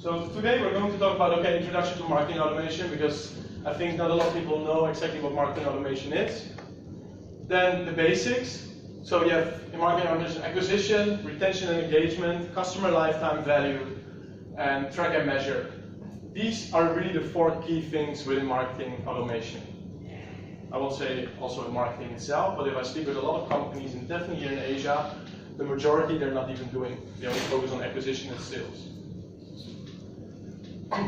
So today we're going to talk about, okay, introduction to marketing automation, because I think not a lot of people know exactly what marketing automation is. Then the basics. So you have in marketing automation acquisition, retention and engagement, customer lifetime value, and track and measure. These are really the 4 key things within marketing automation. I won't say also in marketing itself, but if I speak with a lot of companies, and definitely here in Asia, the majority they're not even doing. They only focus on acquisition and sales.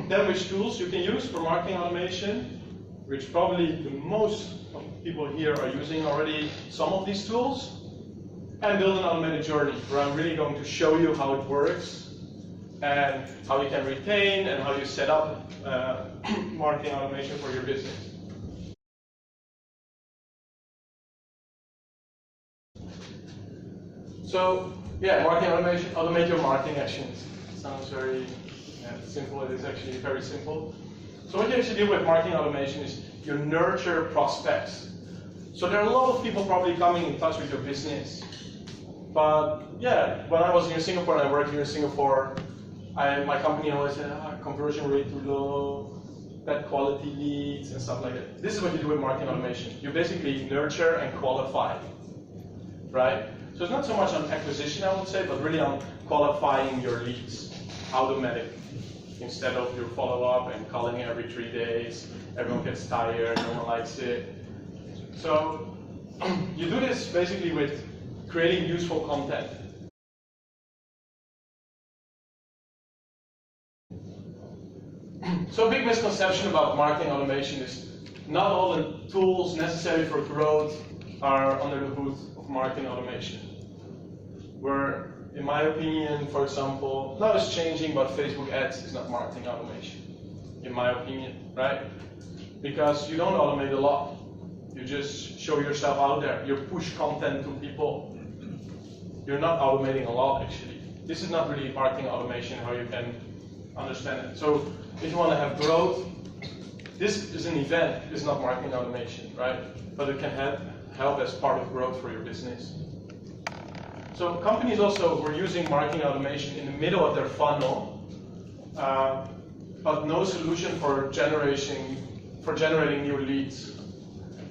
Then which tools you can use for marketing automation, which probably the most of people here are using already some of these tools, and build an automated journey where I'm really going to show you how it works and how you can retain and how you set up marketing automation for your business. So yeah, marketing automation, automate your marketing actions. Sounds very simple. It is actually very simple. So what you actually do with marketing automation is you nurture prospects. So there are a lot of people probably coming in touch with your business. But yeah, when I was here in Singapore and I worked here in Singapore, my company always said, conversion rate too low, bad quality leads and stuff like that. This is what you do with marketing automation. You basically nurture and qualify, right? So it's not so much on acquisition, I would say, but really on qualifying your leads, automatic. Instead of your follow-up and calling every 3 days, everyone gets tired, no one likes it. So you do this basically with creating useful content. So a big misconception about marketing automation is not all the tools necessary for growth are under the hood of marketing automation. Where, in my opinion, for example, now it's changing, but Facebook ads is not marketing automation, in my opinion, right? Because you don't automate a lot. You just show yourself out there. You push content to people. You're not automating a lot, actually. This is not really marketing automation, how you can understand it. So if you want to have growth, this is an event. It's not marketing automation, right? But it can help as part of growth for your business. So companies also were using marketing automation in the middle of their funnel, but no solution for generating new leads.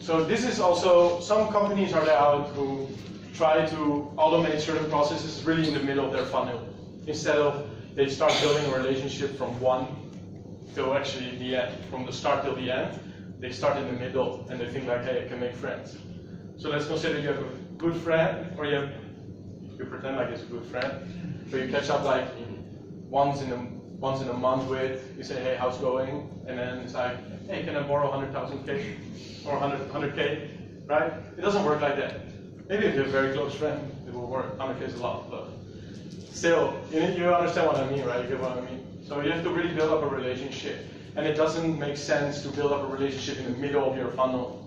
So this is also, some companies are there out who try to automate certain processes really in the middle of their funnel. Instead of they start building a relationship from one till actually the end, from the start till the end, they start in the middle and they think like, hey, I can make friends. So let's consider you have a good friend, or you pretend like it's a good friend, so you catch up like once in a month with, you say, hey, how's it going? And then it's like, hey, can I borrow 100,000K or 100K, right? It doesn't work like that. Maybe if you're a very close friend, it will work. 100K is a lot, but still, you understand what I mean, right? You get what I mean? So you have to really build up a relationship, and it doesn't make sense to build up a relationship in the middle of your funnel,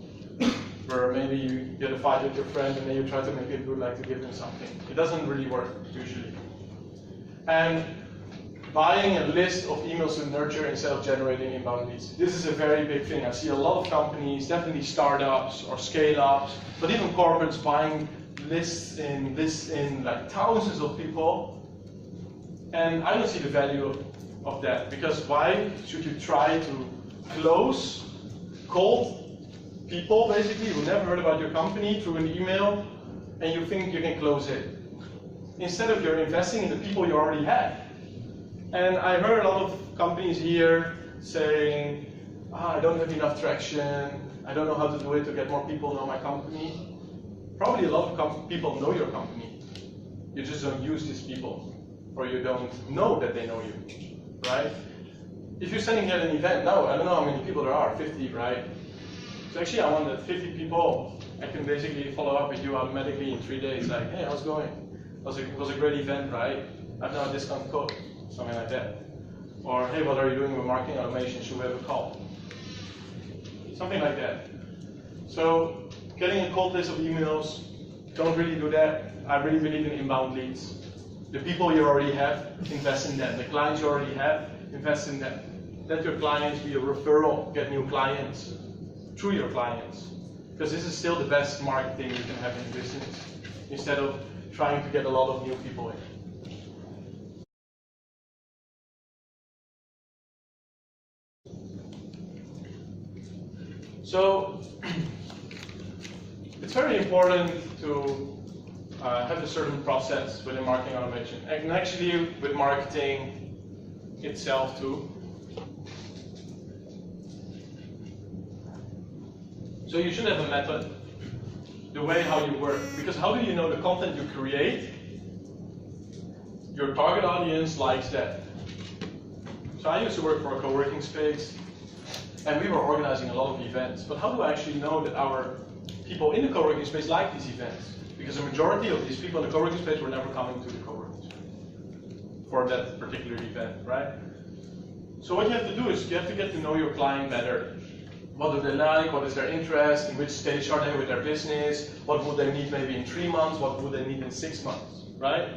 where maybe you get a fight with your friend and then you try to make it good, like to give them something. It doesn't really work, usually. And buying a list of emails to nurture instead of generating inbound leads. This is a very big thing. I see a lot of companies, definitely startups or scale-ups, but even corporates buying lists in like thousands of people. And I don't see the value of that, because why should you try to close cold people, basically, who never heard about your company through an email, and you think you can close it? Instead of you're investing in the people you already have. And I heard a lot of companies here saying, I don't have enough traction, I don't know how to do it to get more people to know my company. Probably a lot of people know your company. You just don't use these people, or you don't know that they know you, right? If you're sending out an event, no, I don't know how many people there are, 50, right? So actually I want that 50 people, I can basically follow up with you automatically in 3 days, like, hey, how's it going? It was a great event, right? I've now a discount code, something like that. Or, hey, what are you doing with marketing automation? Should we have a call? Something like that. So getting a cold list of emails, don't really do that. I really believe in inbound leads. The people you already have, invest in them. The clients you already have, invest in them. Let your clients be a referral, get new clients through your clients. Because this is still the best marketing you can have in business, instead of trying to get a lot of new people in. So it's very important to have a certain process within marketing automation, and actually with marketing itself too. So you should have a method, the way how you work, because how do you know the content you create, your target audience likes that? So I used to work for a co-working space, and we were organizing a lot of events, but how do I actually know that our people in the co-working space like these events? Because the majority of these people in the co-working space were never coming to the co-working space for that particular event, right? So what you have to do is you have to get to know your client better. What do they like? What is their interest? In which stage are they with their business? What would they need maybe in 3 months? What would they need in 6 months, right?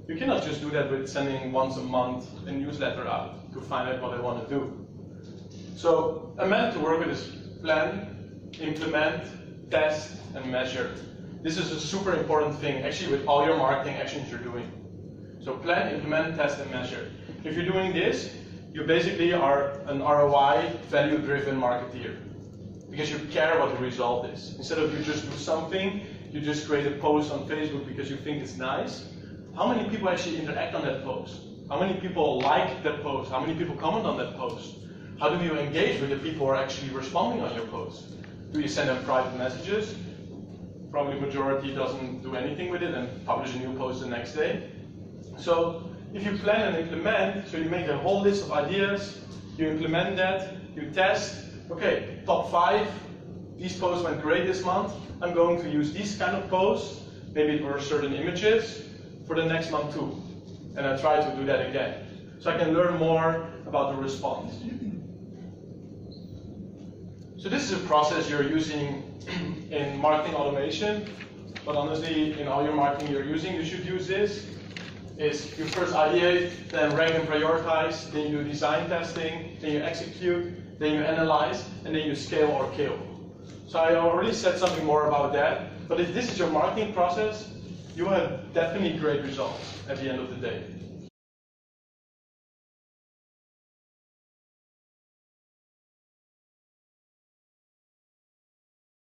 You cannot just do that with sending once a month a newsletter out to find out what they want to do. So a method to work with is plan, implement, test, and measure. This is a super important thing, actually, with all your marketing actions you're doing. So plan, implement, test, and measure. If you're doing this, you basically are an ROI, value-driven marketeer. Because you care what the result is. Instead of you just do something, you just create a post on Facebook because you think it's nice. How many people actually interact on that post? How many people like that post? How many people comment on that post? How do you engage with the people who are actually responding on your post? Do you send them private messages? Probably the majority doesn't do anything with it and publish a new post the next day. So if you plan and implement, so you make a whole list of ideas, you implement that, you test, okay, top 5, these posts went great this month, I'm going to use these kind of posts, maybe it were certain images, for the next month too. And I try to do that again. So I can learn more about the response. So this is a process you're using in marketing automation, but honestly, in all your marketing you're using, you should use this. Is you first ideate, then rank and prioritize, then you do design testing, then you execute, then you analyze, and then you scale or kill. So I already said something more about that, but if this is your marketing process, you will have definitely great results at the end of the day.